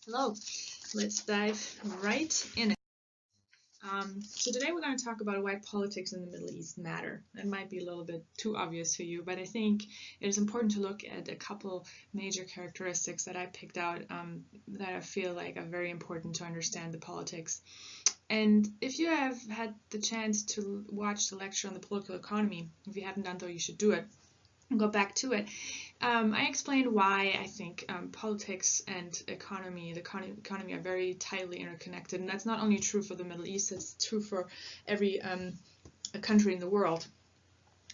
Hello, let's dive right in it. So today we're going to talk about why politics in the Middle East matter. It might be a little bit too obvious for you, but I think it is important to look at a couple major characteristics that I picked out that I feel like are very important to understand the politics. And if you have had the chance to watch the lecture on the political economy, if you haven't done so, you should do it. And go back to it. I explained why I think politics and the economy are very tightly interconnected, and that's not only true for the Middle East; it's true for every country in the world.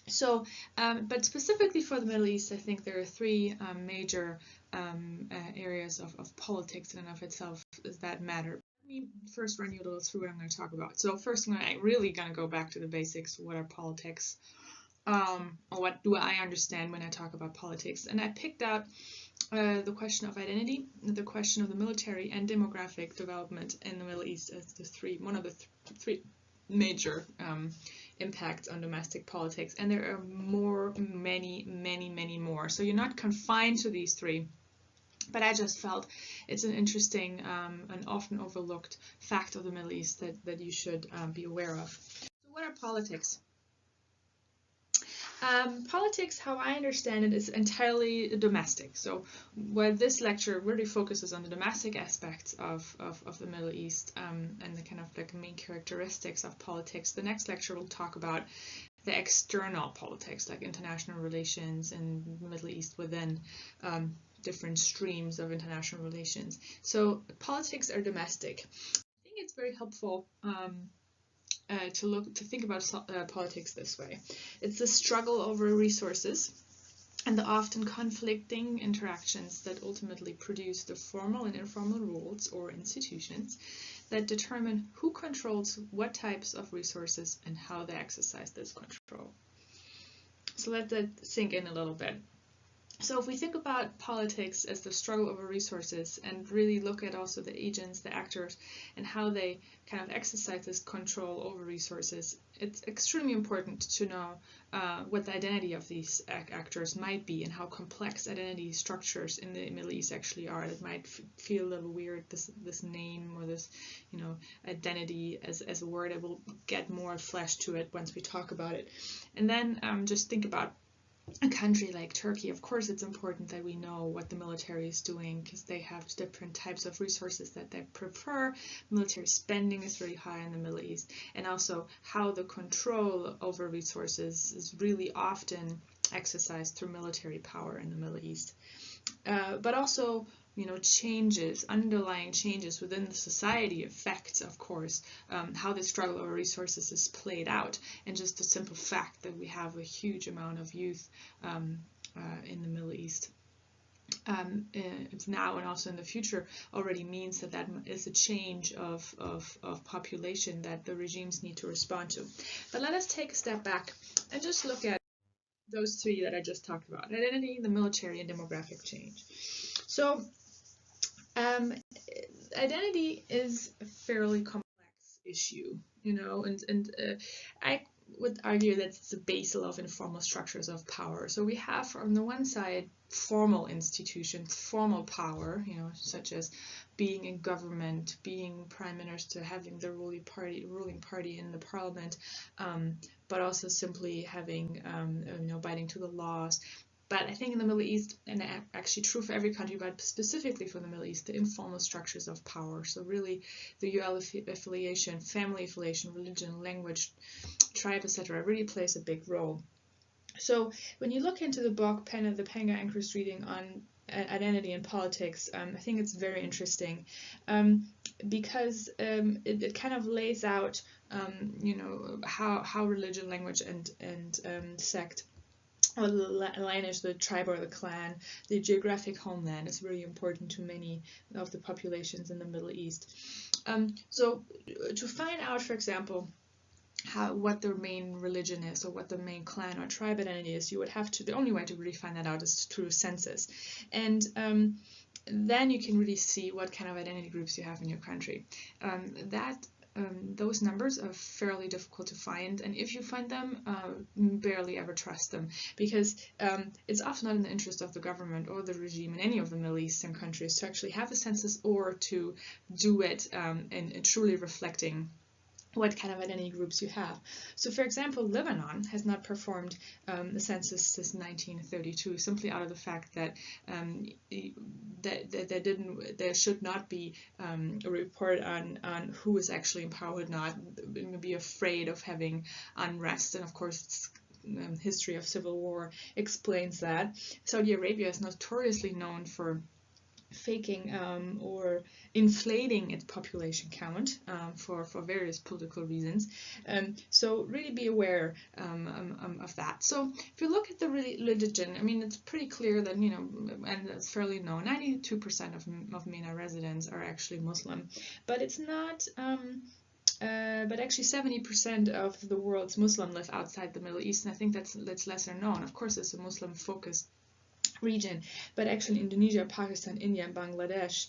So, but specifically for the Middle East, I think there are three major areas of politics in and of itself that matter. Let me first run you a little through what I'm going to talk about. So first, I'm really going to go back to the basics. What are politics? Or what do I understand when I talk about politics? And I picked out the question of identity, the question of the military, and demographic development in the Middle East as one of the three major impacts on domestic politics. And there are many more. So you're not confined to these three. But I just felt it's an interesting and often overlooked fact of the Middle East that you should be aware of. So what are politics? Politics, how I understand it, is entirely domestic. So where this lecture really focuses on the domestic aspects of the Middle East and the kind of like main characteristics of politics, the next lecture will talk about the external politics, like international relations in the Middle East within different streams of international relations. So politics are domestic. I think it's very helpful to think about politics this way. It's the struggle over resources and the often conflicting interactions that ultimately produce the formal and informal rules or institutions that determine who controls what types of resources and how they exercise this control. So let that sink in a little bit. So if we think about politics as the struggle over resources and really look at also the agents, the actors, and how they kind of exercise this control over resources, it's extremely important to know what the identity of these actors might be and how complex identity structures in the Middle East actually are. It might feel a little weird, this name or this, identity as a word. I will get more flesh to it once we talk about it. And then just think about a country like Turkey. Of course, it's important that we know what the military is doing because they have different types of resources that they prefer. Military spending is very high in the Middle East, and also how the control over resources is really often exercised through military power in the Middle East. But also, underlying changes within the society affects, of course, how the struggle over resources is played out. And just the simple fact that we have a huge amount of youth in the Middle East now and also in the future already means that is a change of population that the regimes need to respond to. But let us take a step back and just look at those three that I just talked about: identity, the military, and demographic change. So identity is a fairly complex issue, and I would argue that it's the basis of informal structures of power. So we have on the one side formal institutions, formal power, such as being in government, being prime minister, having the ruling party in the parliament, but also simply having, abiding to the laws. But I think in the Middle East, and actually true for every country, but specifically for the Middle East, the informal structures of power. So really the UL affiliation, family affiliation, religion, language, tribe, etc. really plays a big role. So when you look into the book, the Penga-Ankrist reading on identity and politics, I think it's very interesting because it kind of lays out, how religion, language, and sect, or the lineage, the tribe or the clan, the geographic homeland is really important to many of the populations in the Middle East. So to find out, for example, what their main religion is or what the main clan or tribe identity is, you would have to, the only way to really find that out is through census. And then you can really see what kind of identity groups you have in your country. That those numbers are fairly difficult to find, and if you find them, barely ever trust them, because it's often not in the interest of the government or the regime in any of the Middle Eastern countries to actually have a census or to do it in truly reflecting what kind of identity groups you have. So, for example, Lebanon has not performed the census since 1932, simply out of the fact that there should not be a report on who is actually in power or not, be afraid of having unrest, and of course history of civil war explains that. Saudi Arabia is notoriously known for faking or inflating its population count for various political reasons. So really be aware of that. So if you look at the religion, I mean, it's pretty clear that, you know, and it's fairly known, 92% of MENA residents are actually Muslim, but it's not but actually 70% of the world's Muslim live outside the Middle East, and I think that's lesser known. Of course, it's a Muslim-focused region, but actually Indonesia, Pakistan, India, and Bangladesh,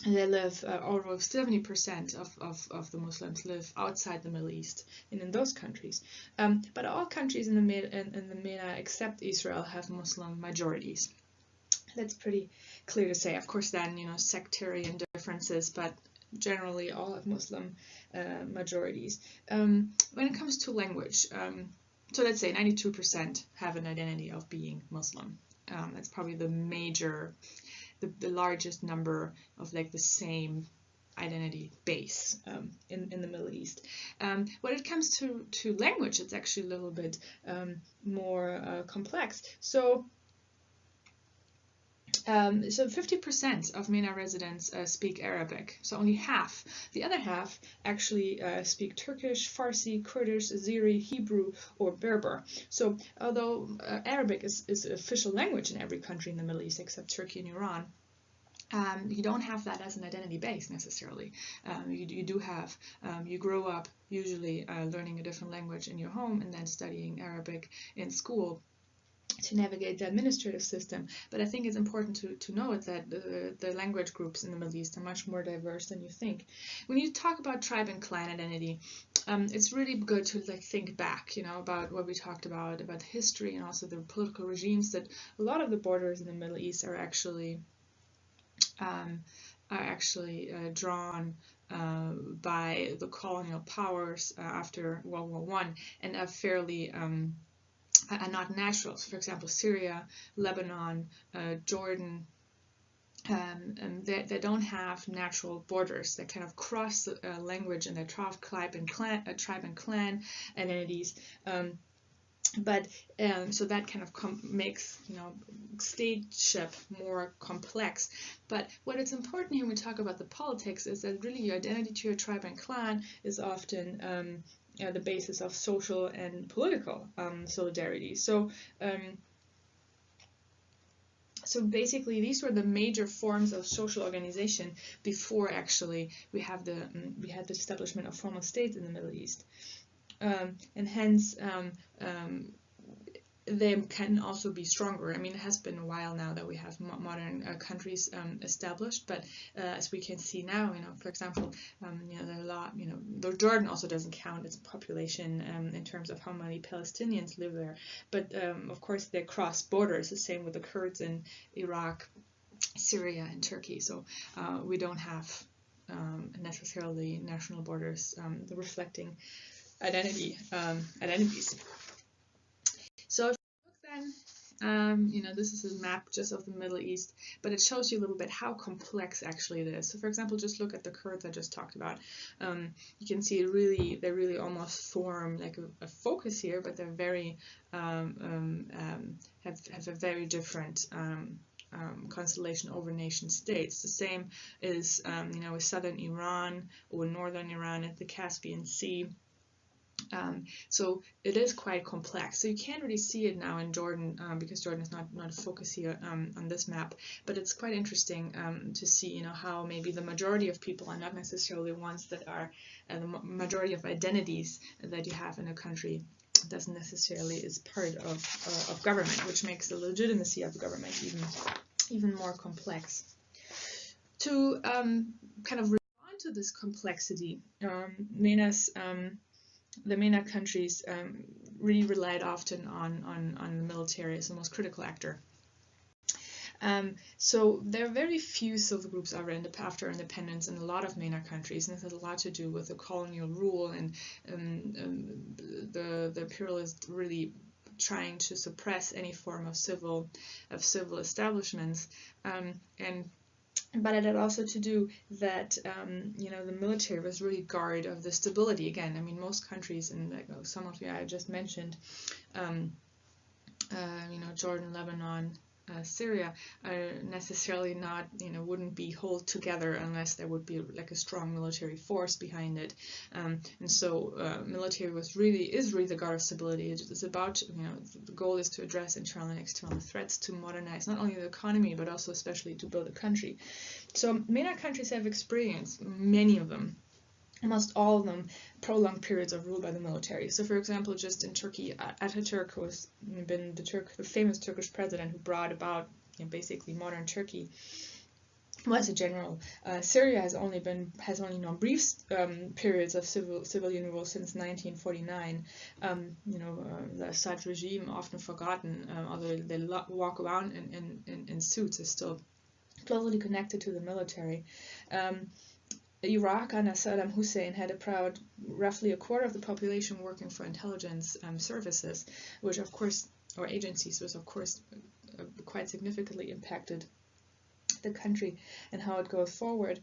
they live, almost 70% of the Muslims live outside the Middle East and in those countries. But all countries in the MENA except Israel have Muslim majorities. That's pretty clear to say. Of course, then, you know, sectarian differences, but generally all have Muslim majorities. When it comes to language, so let's say 92% have an identity of being Muslim. That's probably the largest number of like the same identity base in the Middle East. When it comes to language, it's actually a little bit more complex. So 50% of MENA residents speak Arabic, so only half. The other half actually speak Turkish, Farsi, Kurdish, Azeri, Hebrew, or Berber. So although Arabic is an official language in every country in the Middle East except Turkey and Iran, you don't have that as an identity base necessarily. You do have, you grow up usually learning a different language in your home and then studying Arabic in school to navigate the administrative system. But I think it's important to note that the language groups in the Middle East are much more diverse than you think. When you talk about tribe and clan identity, it's really good to like think back, you know, about what we talked about history and also the political regimes, that a lot of the borders in the Middle East are actually drawn by the colonial powers after World War I, and are fairly are not natural. So for example, Syria, Lebanon, Jordan, they don't have natural borders. They kind of cross language and their tribe and clan identities. So that kind of makes, you know, stateship more complex. But what is important here when we talk about the politics is that really your identity to your tribe and clan is often the basis of social and political solidarity. So basically these were the major forms of social organization before actually we had the establishment of formal states in the Middle East. And hence they can also be stronger. I mean, it has been a while now that we have modern countries established, but as we can see now, you know, for example, you know, there are a lot, you know, though Jordan also doesn't count its population in terms of how many Palestinians live there, but of course they cross borders, the same with the Kurds in Iraq, Syria, and Turkey. So we don't have necessarily national borders reflecting identities. So if you look then, you know, this is a map just of the Middle East, but it shows you a little bit how complex actually it is. So for example, just look at the Kurds I just talked about. You can see they really almost form like a focus here, but they're very have a very different constellation over nation states. The same is you know, with southern Iran or northern Iran at the Caspian Sea. So it is quite complex. So you can't really see it now in Jordan because Jordan is not a focus here on this map. But it's quite interesting to see, you know, how maybe the majority of people are not necessarily ones that are the majority of identities that you have in a country doesn't necessarily is part of government, which makes the legitimacy of government even more complex. To kind of respond to this complexity, the MENA countries really relied often on the military as the most critical actor. So there are very few civil groups after independence in a lot of MENA countries, and this has a lot to do with the colonial rule and the imperialists really trying to suppress any form of civil establishments, but it had also to do that the military was really guard of the stability. Again, I mean, most countries, and like some of you I just mentioned, Jordan, Lebanon, Syria, are necessarily not, wouldn't be held together unless there would be like a strong military force behind it. And so military is really the guard of stability. It's about, the goal is to address internal and external threats, to modernize not only the economy but also especially to build a country. So MENA countries have experienced, many of them, almost all of them, prolonged periods of rule by the military. So, for example, just in Turkey, Ataturk, who has been the famous Turkish president who brought about basically modern Turkey, was a general. Syria has only known brief periods of civilian rule since 1949. The Assad regime, often forgotten, although they walk around in suits, is still closely connected to the military. Iraq under Saddam Hussein had a proud, roughly a quarter of the population working for intelligence services, which of course, or agencies, was of course quite significantly impacted the country and how it goes forward.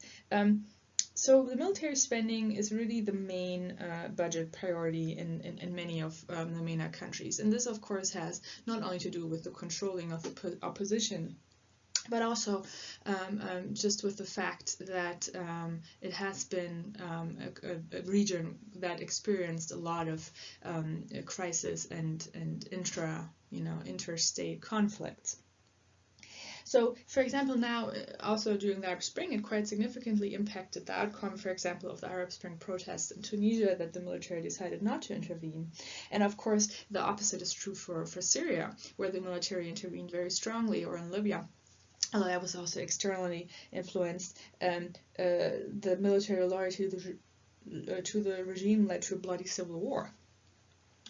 So the military spending is really the main budget priority in many of the MENA countries, and this of course has not only to do with the controlling of the opposition, but also just with the fact that it has been a region that experienced a lot of crisis and interstate conflicts. So, for example, now, also during the Arab Spring, it quite significantly impacted the outcome, for example, of the Arab Spring protests in Tunisia, that the military decided not to intervene. And of course, the opposite is true for Syria, where the military intervened very strongly, or in Libya, although that was also externally influenced. The military loyalty to the regime led to a bloody civil war.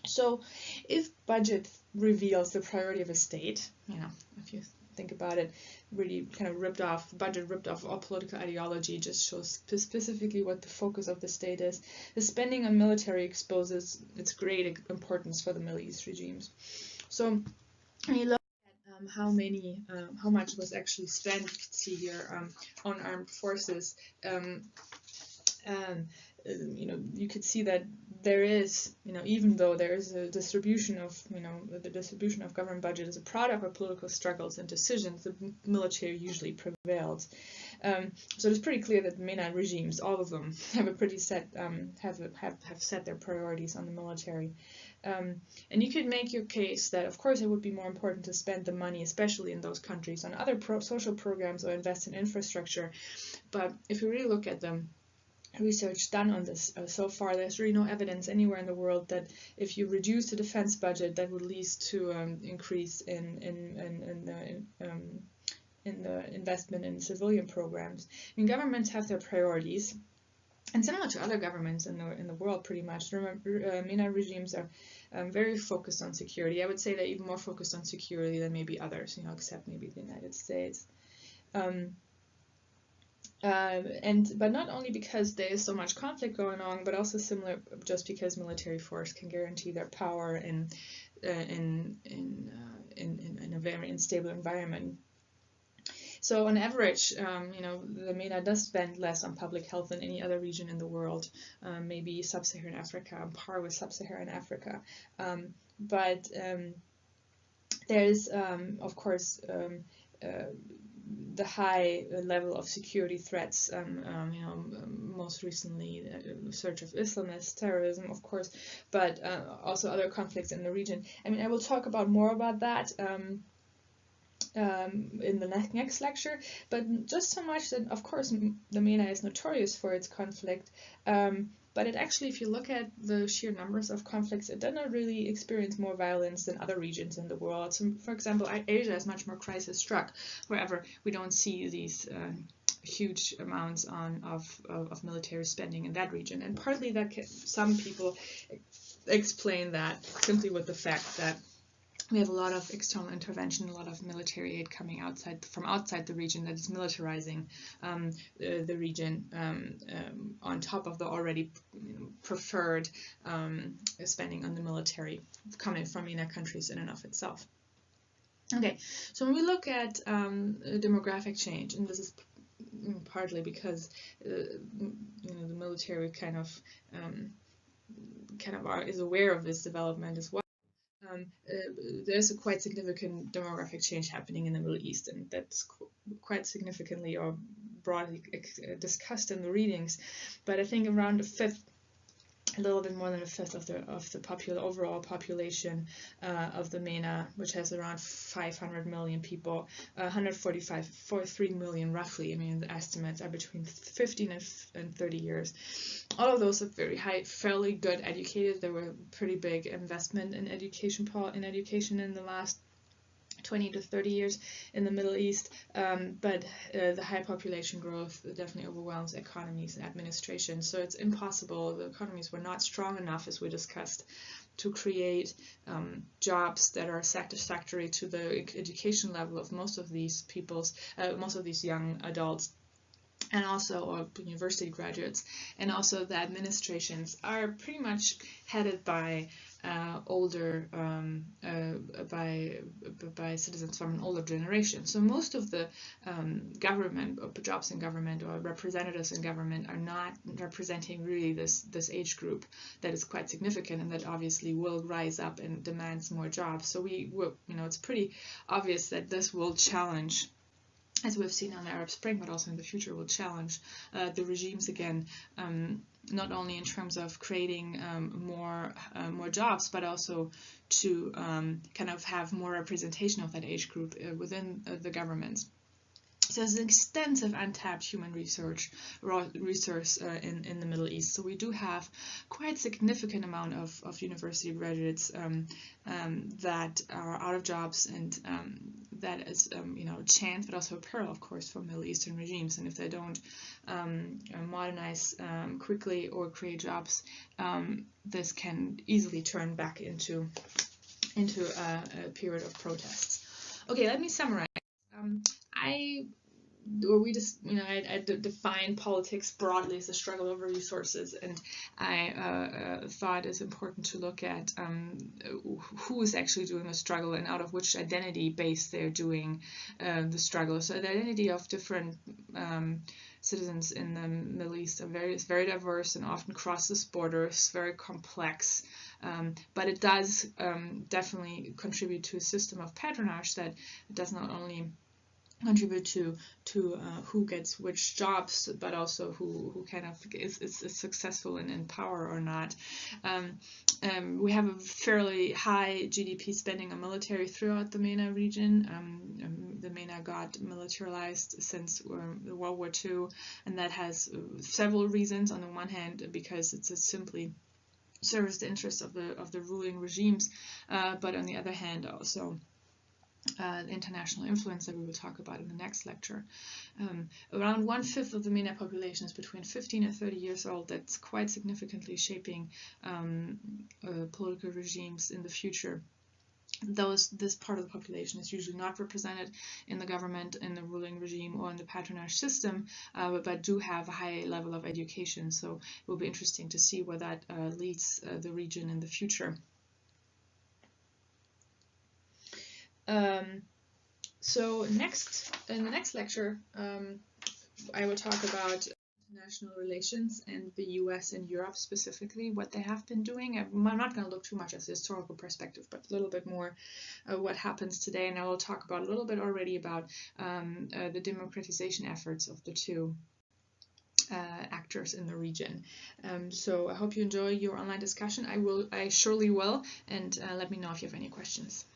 So, if budget reveals the priority of a state, if you think about it, really kind of ripped off all political ideology, just shows specifically what the focus of the state is. The spending on military exposes its great importance for the Middle East regimes. So when you look at how much was actually spent, you can see here on armed forces, you could see that there is, even though there is a distribution of, the distribution of government budget is a product of political struggles and decisions, the military usually prevails. So it's pretty clear that MENA regimes, all of them, have a pretty set, have set their priorities on the military. And you could make your case that, of course, it would be more important to spend the money, especially in those countries, on other social programs or invest in infrastructure. But if you really look at them, research done on this so far, there's really no evidence anywhere in the world that if you reduce the defense budget, that would lead to increase in the investment in civilian programs. I mean, governments have their priorities, and similar to other governments in the world, pretty much. Remember, MENA regimes are very focused on security. I would say they're even more focused on security than maybe others, except maybe the United States. But not only because there is so much conflict going on, but also similar just because military force can guarantee their power in a very unstable environment. So on average, the MENA does spend less on public health than any other region in the world, maybe sub-Saharan Africa, on par with sub-Saharan Africa. But there's, of course, the high level of security threats, most recently the surge of Islamist terrorism, of course, but also other conflicts in the region. I mean, I will talk more about that in the next lecture, but just so much that, of course, the MENA is notorious for its conflict, but it actually, if you look at the sheer numbers of conflicts, it did not really experience more violence than other regions in the world. So, for example, Asia is much more crisis-struck. However, we don't see these huge amounts of military spending in that region. And partly some people explain that simply with the fact that we have a lot of external intervention, a lot of military aid coming from outside the region that is militarizing the region on top of the already preferred spending on the military coming from MENA countries in and of itself. Okay, so when we look at demographic change, and this is partly because the military kind of is aware of this development as well. There's a quite significant demographic change happening in the Middle East, and that's quite significantly or broadly discussed in the readings. But I think around a little bit more than a fifth of the overall population of the MENA, which has around 500 million people, 43 million roughly. I mean, the estimates are between 15 and 30 years. All of those are very high, fairly good educated. There were pretty big investment in education in the last 20 to 30 years in the Middle East, but the high population growth definitely overwhelms economies and administration. So it's impossible. The economies were not strong enough, as we discussed, to create jobs that are satisfactory to the education level of most of these young adults, and also or university graduates. And also the administrations are pretty much headed by by citizens from an older generation. So most of the government or jobs in government or representatives in government are not representing really this age group that is quite significant and that obviously will rise up and demands more jobs. So it's pretty obvious that this will challenge, as we've seen on the Arab Spring, but also in the future will challenge the regimes again, not only in terms of creating more jobs, but also to kind of have more representation of that age group within the governments. So there's an extensive untapped human resource in the Middle East. So we do have quite significant amount of university graduates that are out of jobs, and that is a chance, but also a peril, of course, for Middle Eastern regimes. And if they don't modernize quickly or create jobs, this can easily turn back into a period of protests. Okay, let me summarize. I define politics broadly as a struggle over resources, and I thought it's important to look at who is actually doing the struggle and out of which identity base they're doing the struggle. So the identity of different citizens in the Middle East is very diverse and often crosses borders, very complex. But it does definitely contribute to a system of patronage that does not only contribute to who gets which jobs, but also who kind of is successful in power or not. We have a fairly high GDP spending on military throughout the MENA region. The MENA got militarized since World War II, and that has several reasons. On the one hand, because it's simply serves the interests of the ruling regimes, but on the other hand also international influence that we will talk about in the next lecture. Around 1/5 of the MENA population is between 15 and 30 years old. That's quite significantly shaping political regimes in the future. This part of the population is usually not represented in the government, in the ruling regime, or in the patronage system, but do have a high level of education. So it will be interesting to see where that leads the region in the future. So in the next lecture, I will talk about international relations and the US and Europe specifically, what they have been doing. I'm not going to look too much at the historical perspective, but a little bit more what happens today. And I will talk about a little bit already about the democratization efforts of the two actors in the region. So I hope you enjoy your online discussion. I surely will, and let me know if you have any questions.